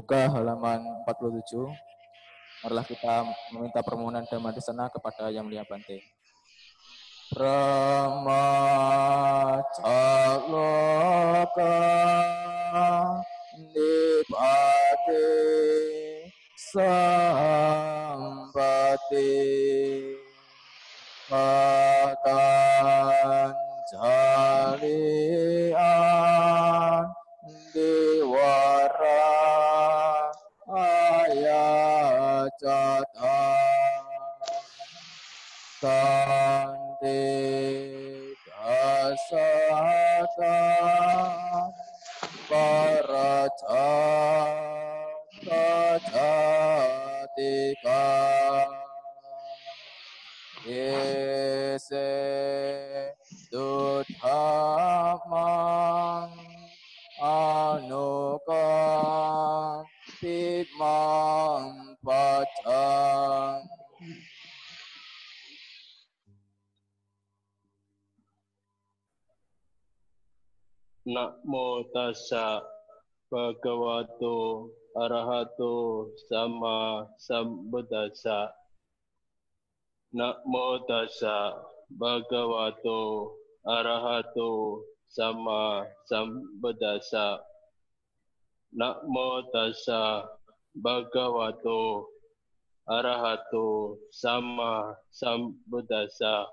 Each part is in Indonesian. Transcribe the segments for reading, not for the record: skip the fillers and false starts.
Dibuka halaman 47. Marilah kita meminta permohonan damai di sana kepada Yang Mulia Bante. Brahmacaloka nipate sambate Patanjalian Dewara Ayacata Sante Dasata Paracatika Yese Dudhamang Anukam Pitmang Pacang Namo tassa bhagavato arahato sama sambuddhassa. Namo tassa bhagavato arahato sama sambuddhassa. Namo tassa bhagavato arahato sama sambuddhassa.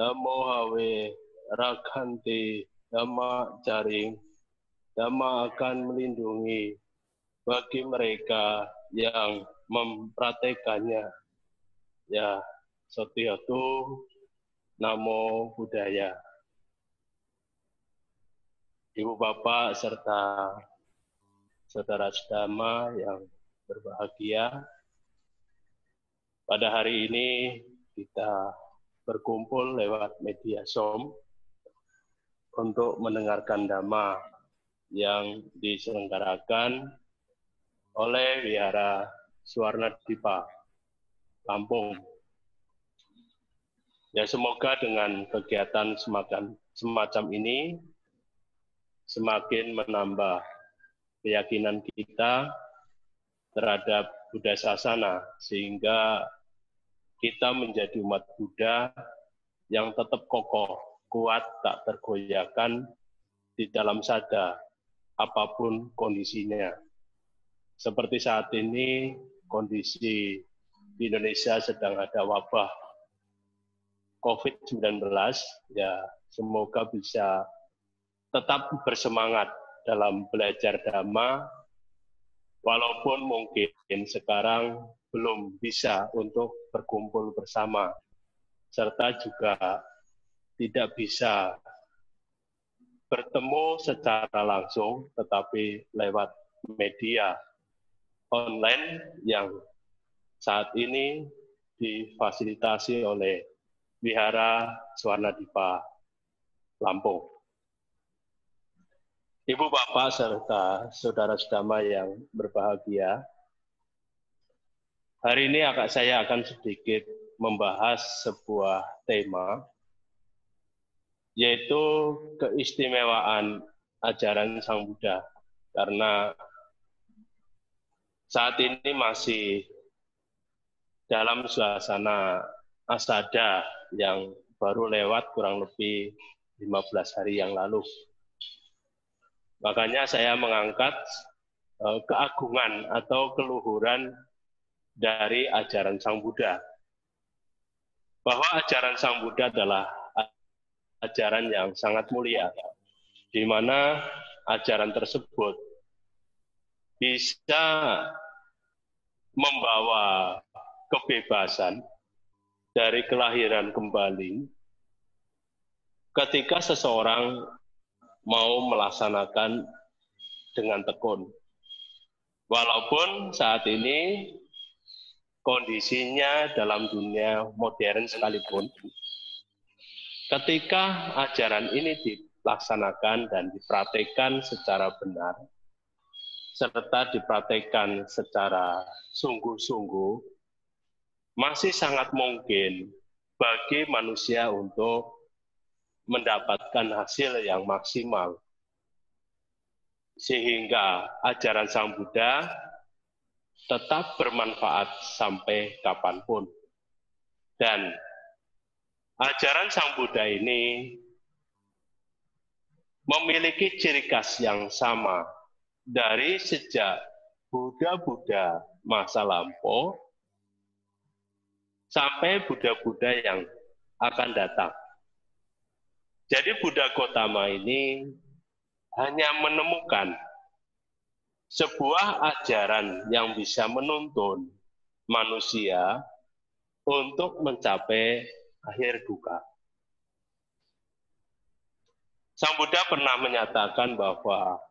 Namo hawe rakhanti Dhamma jaring, Dhamma akan melindungi bagi mereka yang mempraktekannya. Ya, Sotihotu, Namo Buddhaya. Ibu Bapak serta saudara sedama yang berbahagia, pada hari ini kita berkumpul lewat media Zoom untuk mendengarkan Dhamma yang diselenggarakan oleh Wihara Suwarnadipa, Lampung. Ya, semoga dengan kegiatan semacam ini semakin menambah keyakinan kita terhadap Buddha Sasana, sehingga kita menjadi umat Buddha yang tetap kokoh, kuat, tak tergoyahkan di dalam sada, apapun kondisinya. Seperti saat ini, kondisi di Indonesia sedang ada wabah COVID-19, ya semoga bisa tetap bersemangat dalam belajar Dhamma, walaupun mungkin sekarang belum bisa untuk berkumpul bersama, serta juga tidak bisa bertemu secara langsung, tetapi lewat media online yang saat ini difasilitasi oleh Wihara Suwarnadipa, Lampung. Ibu Bapak serta saudara sedama yang berbahagia, hari ini saya akan sedikit membahas sebuah tema, yaitu keistimewaan ajaran Sang Buddha. Karena saat ini masih dalam suasana asada yang baru lewat kurang lebih 15 hari yang lalu. Makanya saya mengangkat keagungan atau keluhuran dari ajaran Sang Buddha. Bahwa ajaran Sang Buddha adalah ajaran yang sangat mulia, di mana ajaran tersebut bisa membawa kebebasan dari kelahiran kembali ketika seseorang mau melaksanakan dengan tekun. Walaupun saat ini kondisinya dalam dunia modern sekalipun, ketika ajaran ini dilaksanakan dan dipraktekkan secara benar, serta dipraktekkan secara sungguh-sungguh, masih sangat mungkin bagi manusia untuk mendapatkan hasil yang maksimal. sehingga ajaran Sang Buddha tetap bermanfaat sampai kapanpun. Dan ajaran Sang Buddha ini memiliki ciri khas yang sama dari sejak Buddha-Buddha masa lampau sampai Buddha-Buddha yang akan datang. Jadi Buddha Gautama ini hanya menemukan sebuah ajaran yang bisa menuntun manusia untuk mencapai akhir duka. Sang Buddha pernah menyatakan bahwa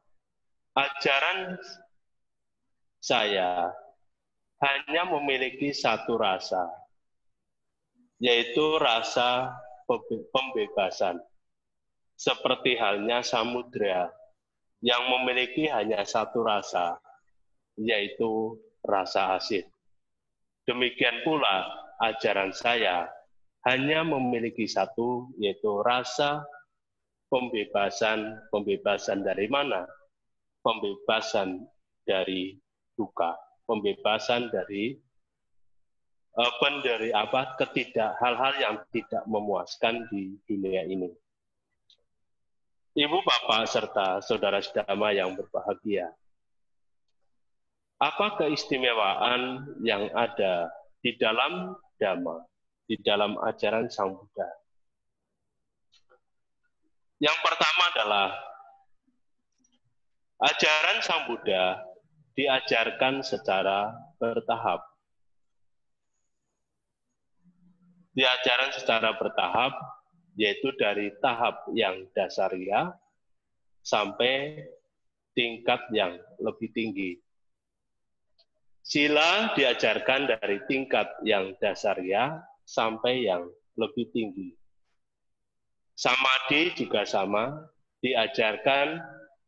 ajaran saya hanya memiliki satu rasa, yaitu rasa pembebasan. Seperti halnya samudra yang memiliki hanya satu rasa, yaitu rasa asin. Demikian pula ajaran saya hanya memiliki satu, yaitu rasa pembebasan. Pembebasan dari mana? Pembebasan dari duka, pembebasan dari hal-hal yang tidak memuaskan di dunia ini. Ibu, Bapak, serta saudara sedama yang berbahagia, apa keistimewaan yang ada di dalam Dhamma, di dalam ajaran Sang Buddha? Yang pertama adalah ajaran Sang Buddha diajarkan secara bertahap. Diajaran secara bertahap, yaitu dari tahap yang dasariah sampai tingkat yang lebih tinggi. Sila diajarkan dari tingkat yang dasariah sampai yang lebih tinggi. Samadhi juga sama, diajarkan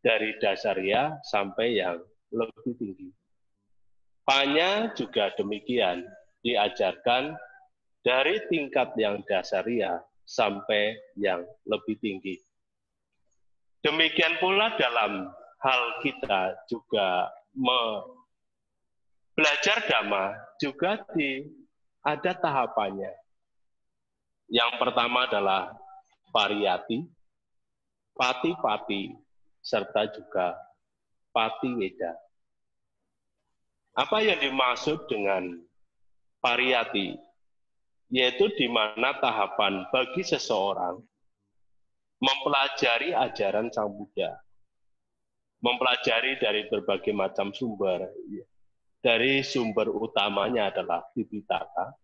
dari dasariah sampai yang lebih tinggi. Panya juga demikian, diajarkan dari tingkat yang dasariah sampai yang lebih tinggi. Demikian pula dalam hal kita juga belajar Dhamma juga ada tahapannya. Yang pertama adalah pariyati, pati-pati, serta juga patiweda. Apa yang dimaksud dengan pariyati? Yaitu di mana tahapan bagi seseorang mempelajari ajaran Sang Buddha, mempelajari dari berbagai macam sumber. Dari sumber utamanya adalah Tipitaka,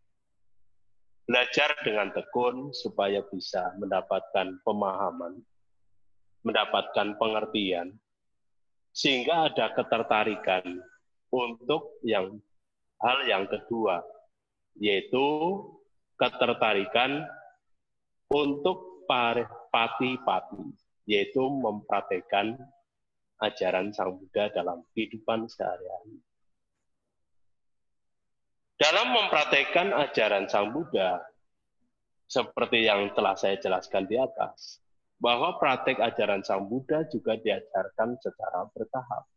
belajar dengan tekun supaya bisa mendapatkan pemahaman, mendapatkan pengertian, sehingga ada ketertarikan untuk hal yang kedua, yaitu ketertarikan untuk pati-pati, yaitu mempraktekkan ajaran Sang Buddha dalam kehidupan sehari-hari. Dalam mempraktekkan ajaran Sang Buddha, seperti yang telah saya jelaskan di atas, bahwa praktek ajaran Sang Buddha juga diajarkan secara bertahap.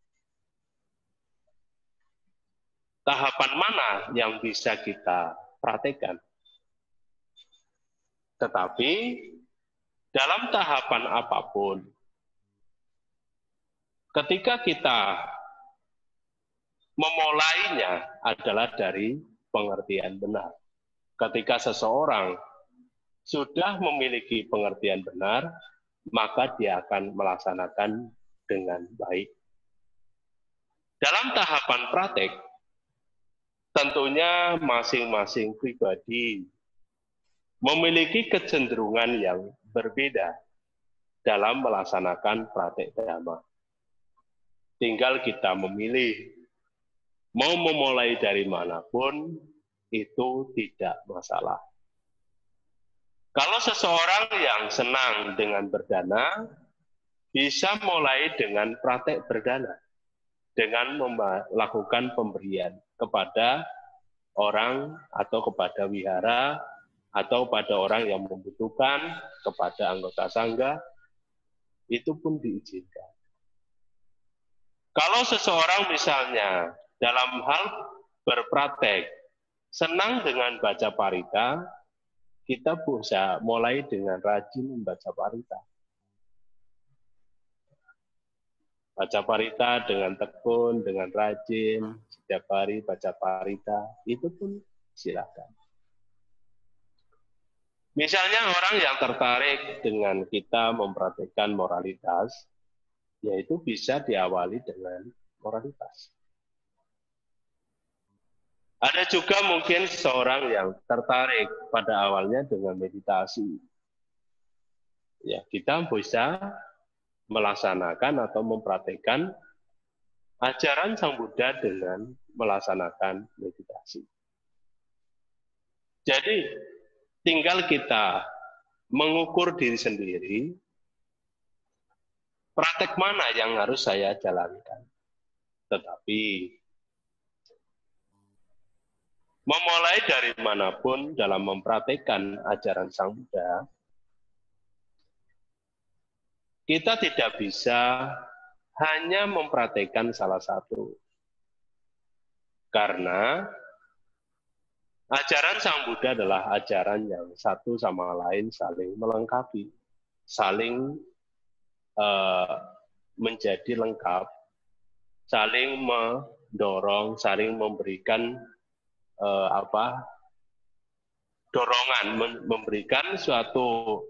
Tahapan mana yang bisa kita praktekkan? Tetapi dalam tahapan apapun, ketika kita memulainya adalah dari pengertian benar. Ketika seseorang sudah memiliki pengertian benar, maka dia akan melaksanakan dengan baik. Dalam tahapan praktek, tentunya masing-masing pribadi memiliki kecenderungan yang berbeda dalam melaksanakan praktek Dhamma. Tinggal kita memilih, mau memulai dari manapun, itu tidak masalah. Kalau seseorang yang senang dengan berdana, bisa mulai dengan praktek berdana, dengan melakukan pemberian kepada orang atau kepada wihara, atau pada orang yang membutuhkan, kepada anggota sangga, itu pun diizinkan. Kalau seseorang misalnya dalam hal berpraktek senang dengan baca parita, kita bisa mulai dengan rajin membaca parita. Baca parita dengan tekun, dengan rajin, setiap hari baca parita, itu pun silakan. Misalnya orang yang tertarik dengan kita mempraktikkan moralitas, yaitu bisa diawali dengan moralitas. Ada juga mungkin seseorang yang tertarik pada awalnya dengan meditasi. Ya, kita bisa melaksanakan atau mempraktikkan ajaran Sang Buddha dengan melaksanakan meditasi. Jadi, tinggal kita mengukur diri sendiri, praktek mana yang harus saya jalankan. Tetapi, memulai dari manapun dalam mempraktekkan ajaran Sang Buddha, kita tidak bisa hanya mempraktekkan salah satu. Karena ajaran Sang Buddha adalah ajaran yang satu sama lain saling melengkapi, saling menjadi lengkap, saling mendorong, saling memberikan dorongan, memberikan suatu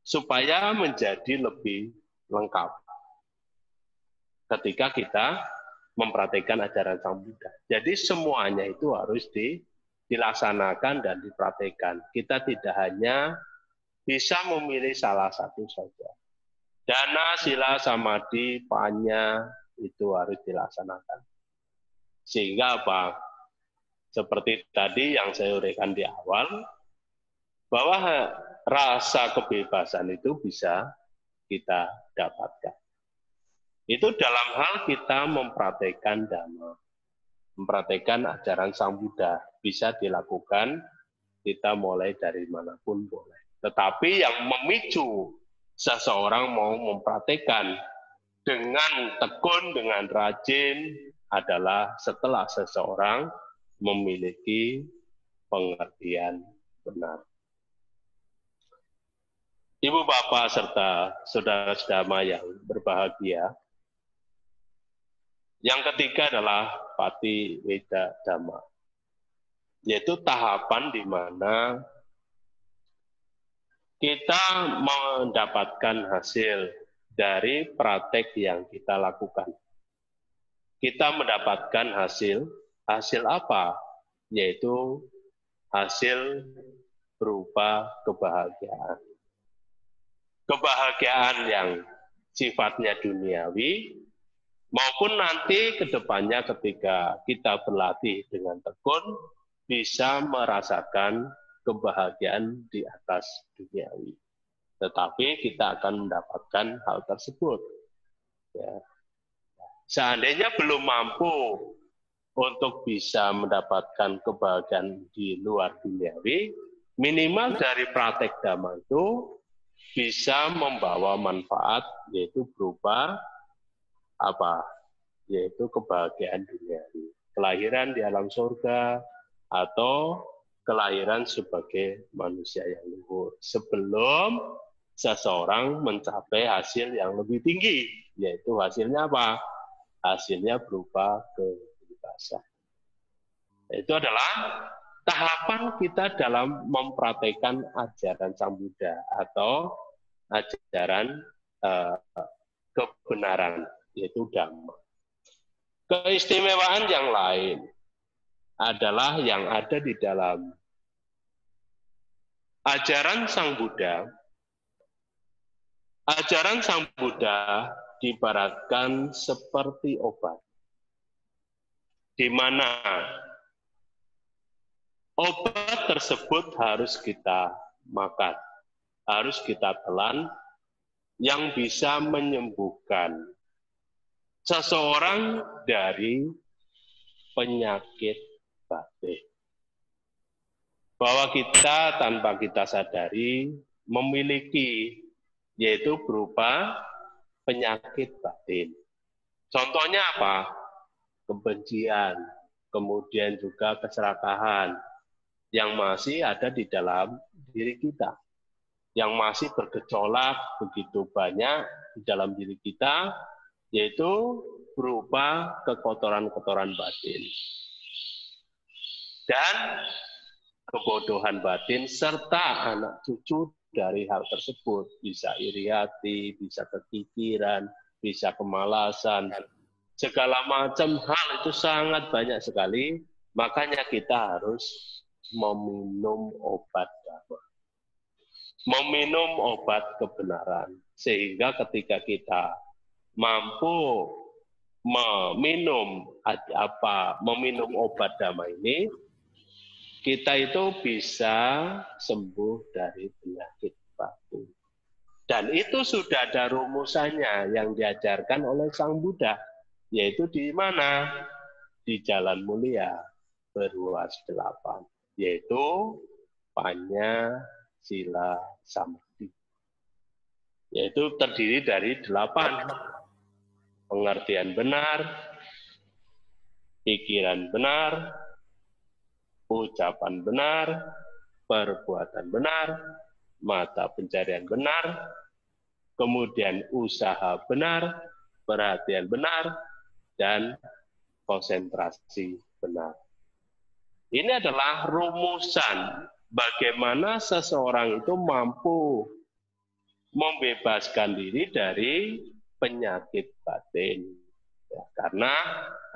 supaya menjadi lebih lengkap ketika kita mempraktikkan ajaran Sang Buddha. Jadi semuanya itu harus dilaksanakan dan dipraktikkan. Kita tidak hanya bisa memilih salah satu saja. Dana, sila, samadhi, panya itu harus dilaksanakan. Sehingga apa? Seperti tadi yang saya uraikan di awal, bahwa rasa kebebasan itu bisa kita dapatkan. Itu dalam hal kita mempraktekkan Dhamma, mempraktekkan ajaran Sang Buddha, bisa dilakukan, kita mulai dari manapun boleh. Tetapi yang memicu seseorang mau mempraktekkan dengan tekun, dengan rajin, adalah setelah seseorang memiliki pengertian benar. Ibu bapak serta saudara-saudara yang berbahagia, yang ketiga adalah Pati Weda Dhamma, yaitu tahapan di mana kita mendapatkan hasil dari praktek yang kita lakukan. Kita mendapatkan hasil apa? Yaitu hasil berupa kebahagiaan. Kebahagiaan yang sifatnya duniawi, maupun nanti ke depannya ketika kita berlatih dengan tekun, bisa merasakan kebahagiaan di atas duniawi. Tetapi kita akan mendapatkan hal tersebut. Ya. Seandainya belum mampu untuk bisa mendapatkan kebahagiaan di luar duniawi, minimal dari praktek Dhamma itu bisa membawa manfaat, yaitu berupa apa? Yaitu kebahagiaan duniawi. Kelahiran di alam surga, atau kelahiran sebagai manusia yang luhur. Sebelum seseorang mencapai hasil yang lebih tinggi, yaitu hasilnya apa? Hasilnya berupa kebebasan. Itu adalah tahapan kita dalam mempraktekkan ajaran Sang Buddha atau ajaran kebenaran, yaitu Dhamma. Keistimewaan yang lain adalah yang ada di dalam ajaran Sang Buddha. Ajaran Sang Buddha diibaratkan seperti obat, di mana obat tersebut harus kita makan, harus kita telan, yang bisa menyembuhkan seseorang dari penyakit batin. Bahwa kita tanpa kita sadari memiliki, yaitu berupa penyakit batin. Contohnya apa? Kebencian, kemudian juga keserakahan yang masih ada di dalam diri kita, yang masih bergejolak begitu banyak di dalam diri kita, yaitu berupa kekotoran-kotoran batin dan kebodohan batin serta anak cucu dari hal tersebut. Bisa iri hati, bisa kekikiran, bisa kemalasan, segala macam hal itu sangat banyak sekali. Makanya kita harus meminum obat dhamma, meminum obat kebenaran, sehingga ketika kita mampu meminum obat dhamma ini, kita itu bisa sembuh dari penyakit batin. Dan itu sudah ada rumusannya yang diajarkan oleh Sang Buddha, yaitu di mana? Di Jalan Mulia berluas 8, yaitu Panya Sila Samadhi. Yaitu terdiri dari 8. Pengertian benar, pikiran benar, ucapan benar, perbuatan benar, mata pencarian benar, kemudian usaha benar, perhatian benar, dan konsentrasi benar. Ini adalah rumusan bagaimana seseorang itu mampu membebaskan diri dari penyakit batin. Ya, karena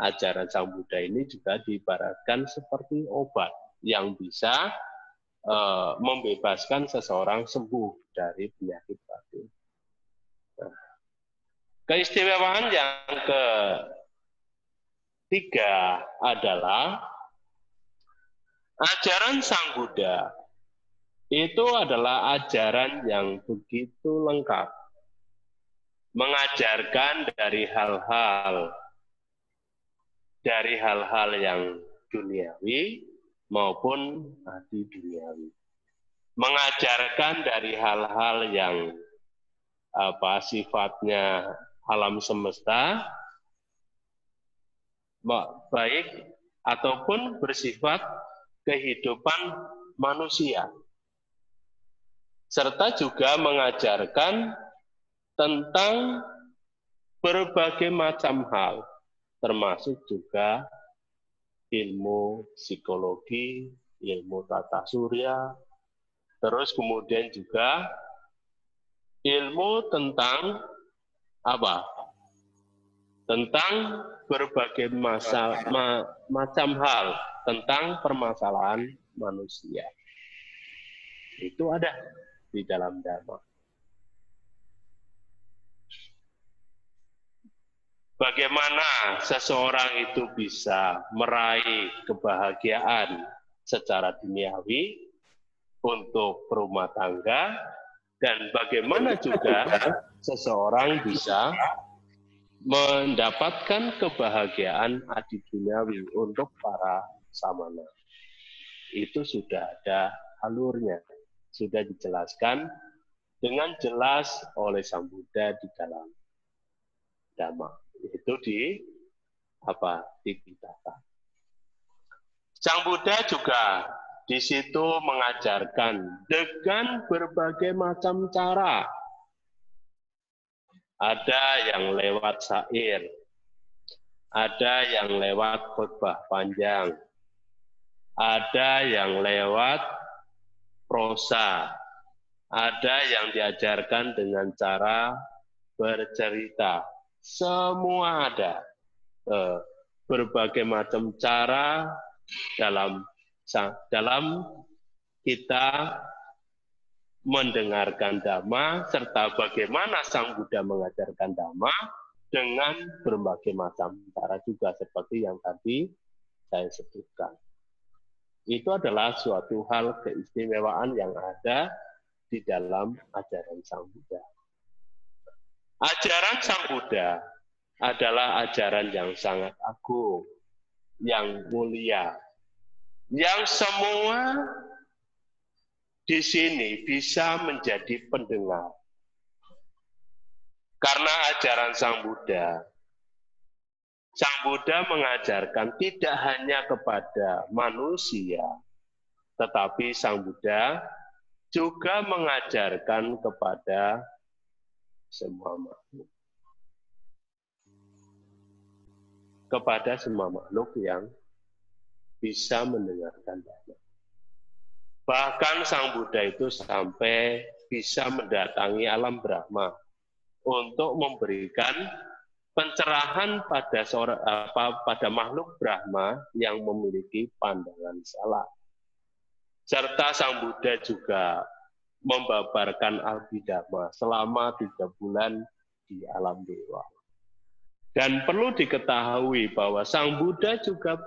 ajaran Sang Buddha ini juga diibaratkan seperti obat yang bisa membebaskan seseorang sembuh dari penyakit batin. Nah, keistimewaan yang ketiga adalah ajaran Sang Buddha itu adalah ajaran yang begitu lengkap, mengajarkan dari hal-hal yang duniawi maupun adi duniawi, mengajarkan dari hal-hal yang sifatnya alam semesta, baik ataupun bersifat kehidupan manusia, serta juga mengajarkan tentang berbagai macam hal, termasuk juga ilmu psikologi, ilmu tata surya, terus kemudian juga ilmu tentang apa? Tentang berbagai macam hal tentang permasalahan manusia. Itu ada di dalam Dhamma. Bagaimana seseorang itu bisa meraih kebahagiaan secara duniawi untuk berumah tangga, dan bagaimana juga seseorang bisa mendapatkan kebahagiaan adi duniawi untuk para samana. Itu sudah ada alurnya, sudah dijelaskan dengan jelas oleh Sang Buddha di dalam Dhamma. Itu di Tipitaka. Sang Buddha juga di situ mengajarkan dengan berbagai macam cara. Ada yang lewat syair, ada yang lewat khutbah panjang, ada yang lewat prosa, ada yang diajarkan dengan cara bercerita. Semua ada. Berbagai macam cara dalam kita mendengarkan Dhamma, serta bagaimana Sang Buddha mengajarkan Dhamma dengan berbagai macam cara juga, seperti yang tadi saya sebutkan. Itu adalah suatu hal keistimewaan yang ada di dalam ajaran Sang Buddha. Ajaran Sang Buddha adalah ajaran yang sangat agung, yang mulia, yang semua di sini bisa menjadi pendengar. Karena ajaran Sang Buddha Sang Buddha mengajarkan tidak hanya kepada manusia, tetapi Sang Buddha juga mengajarkan kepada semua makhluk. Kepada semua makhluk yang bisa mendengarkan Dhamma. Bahkan Sang Buddha itu sampai bisa mendatangi alam Brahma untuk memberikan pencerahan pada makhluk Brahma yang memiliki pandangan salah. Serta Sang Buddha juga membabarkan Abhidhamma selama 3 bulan di alam dewa. Dan perlu diketahui bahwa Sang Buddha juga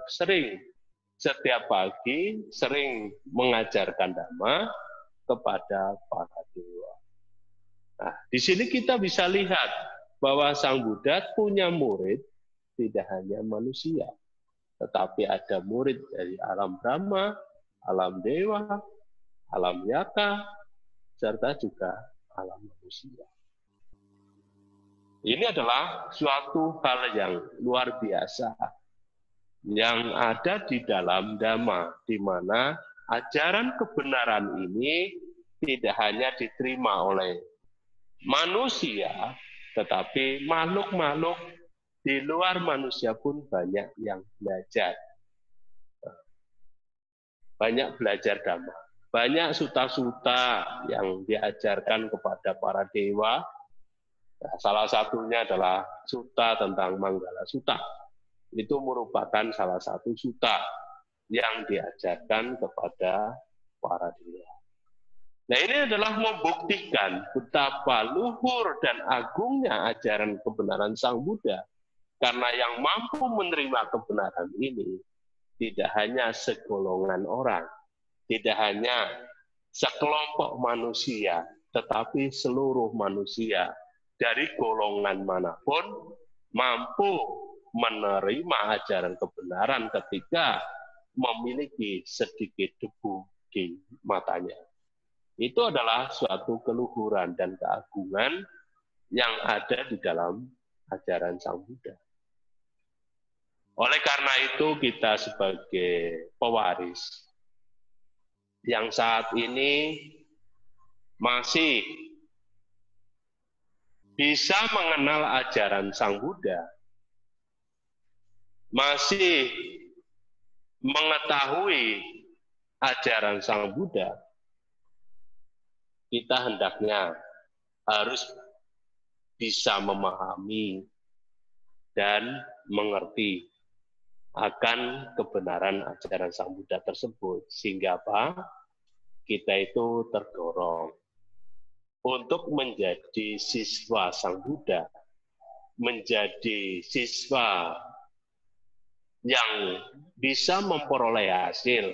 setiap pagi sering mengajarkan Dhamma kepada para dewa. Nah, di sini kita bisa lihat bahwa Sang Buddha punya murid tidak hanya manusia, tetapi ada murid dari alam Brahma, alam dewa, alam yaka, serta juga alam manusia. Ini adalah suatu hal yang luar biasa yang ada di dalam Dhamma, di mana ajaran kebenaran ini tidak hanya diterima oleh manusia, tetapi makhluk-makhluk di luar manusia pun banyak yang belajar. Banyak belajar Dhamma. Banyak suta-suta yang diajarkan kepada para dewa. Nah, salah satunya adalah suta tentang Manggala Sutta. Itu merupakan salah satu suta yang diajarkan kepada para dewa. Nah, ini adalah membuktikan betapa luhur dan agungnya ajaran kebenaran Sang Buddha. Karena yang mampu menerima kebenaran ini tidak hanya segolongan orang, tidak hanya sekelompok manusia, tetapi seluruh manusia dari golongan manapun mampu menerima ajaran kebenaran ketika memiliki sedikit debu di matanya. Itu adalah suatu keluhuran dan keagungan yang ada di dalam ajaran Sang Buddha. Oleh karena itu kita sebagai pewaris yang saat ini masih bisa mengenal ajaran Sang Buddha, masih mengetahui ajaran Sang Buddha, kita hendaknya harus bisa memahami dan mengerti akan kebenaran ajaran Sang Buddha tersebut. Sehingga apa? Kita itu terdorong untuk menjadi siswa Sang Buddha, menjadi siswa yang bisa memperoleh hasil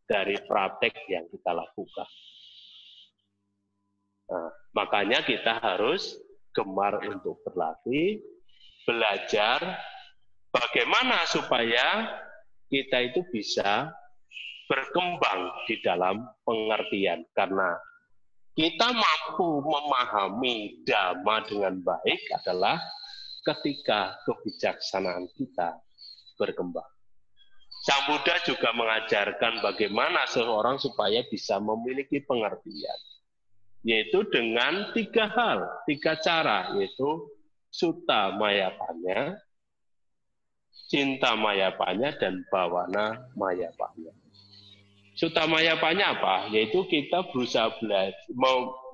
dari praktek yang kita lakukan. Nah, makanya kita harus gemar untuk berlatih, belajar bagaimana supaya kita itu bisa berkembang di dalam pengertian. Karena kita mampu memahami Dhamma dengan baik adalah ketika kebijaksanaan kita berkembang. Sang Buddha juga mengajarkan bagaimana seseorang supaya bisa memiliki pengertian, yaitu dengan 3 hal, 3 cara, yaitu sutta mayapanya, cinta mayapanya, dan bawana mayapanya. Sutta mayapanya apa? Yaitu kita berusaha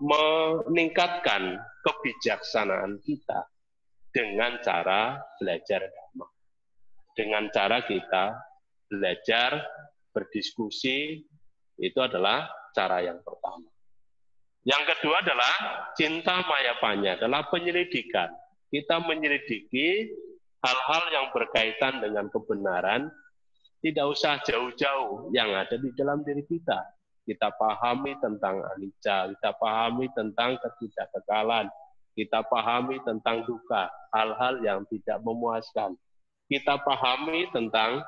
meningkatkan kebijaksanaan kita dengan cara belajar Dhamma. Dengan cara kita belajar, berdiskusi, itu adalah cara yang pertama. Yang kedua adalah cinta mayapanya, adalah penyelidikan. Kita menyelidiki hal-hal yang berkaitan dengan kebenaran, tidak usah jauh-jauh yang ada di dalam diri kita. Kita pahami tentang anicca, kita pahami tentang ketidakkekalan, kita pahami tentang duka, hal-hal yang tidak memuaskan. Kita pahami tentang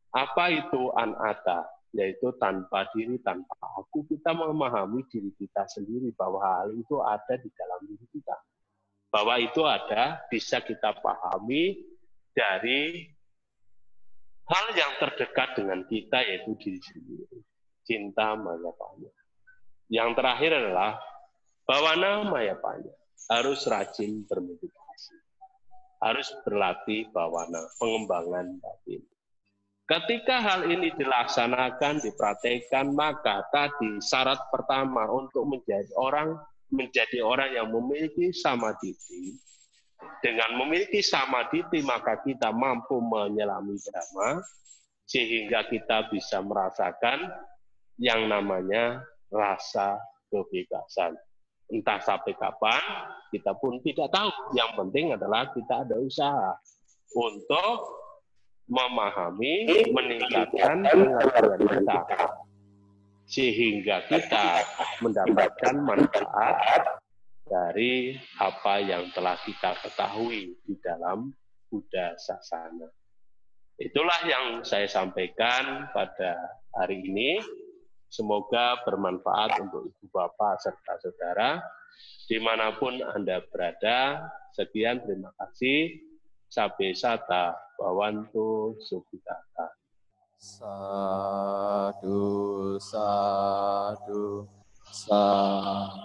apa itu anatta, yaitu tanpa diri, tanpa aku. Kita memahami diri kita sendiri bahwa hal itu ada di dalam diri kita. Bahwa itu ada, bisa kita pahami, dari hal yang terdekat dengan kita, yaitu diri sendiri. Cinta Mayapanya. Yang terakhir adalah Bawana Mayapanya. Harus rajin bermeditasi. Harus berlatih bawana, pengembangan batin. Ketika hal ini dilaksanakan, dipraktekkan, maka tadi syarat pertama untuk menjadi orang yang memiliki samadhi. Dengan memiliki samadhi, maka kita mampu menyelami dhamma, sehingga kita bisa merasakan yang namanya rasa kebebasan. Entah sampai kapan, kita pun tidak tahu. Yang penting adalah kita ada usaha untuk memahami, meningkatkan pengetahuan kita, sehingga kita mendapatkan manfaat dari apa yang telah kita ketahui di dalam Buddha Sasana. Itulah yang saya sampaikan pada hari ini. Semoga bermanfaat untuk Ibu Bapak serta saudara dimanapun Anda berada. Sekian, terima kasih. Sabe sata bawantu sukhitata. Sadu, sadu, sadu.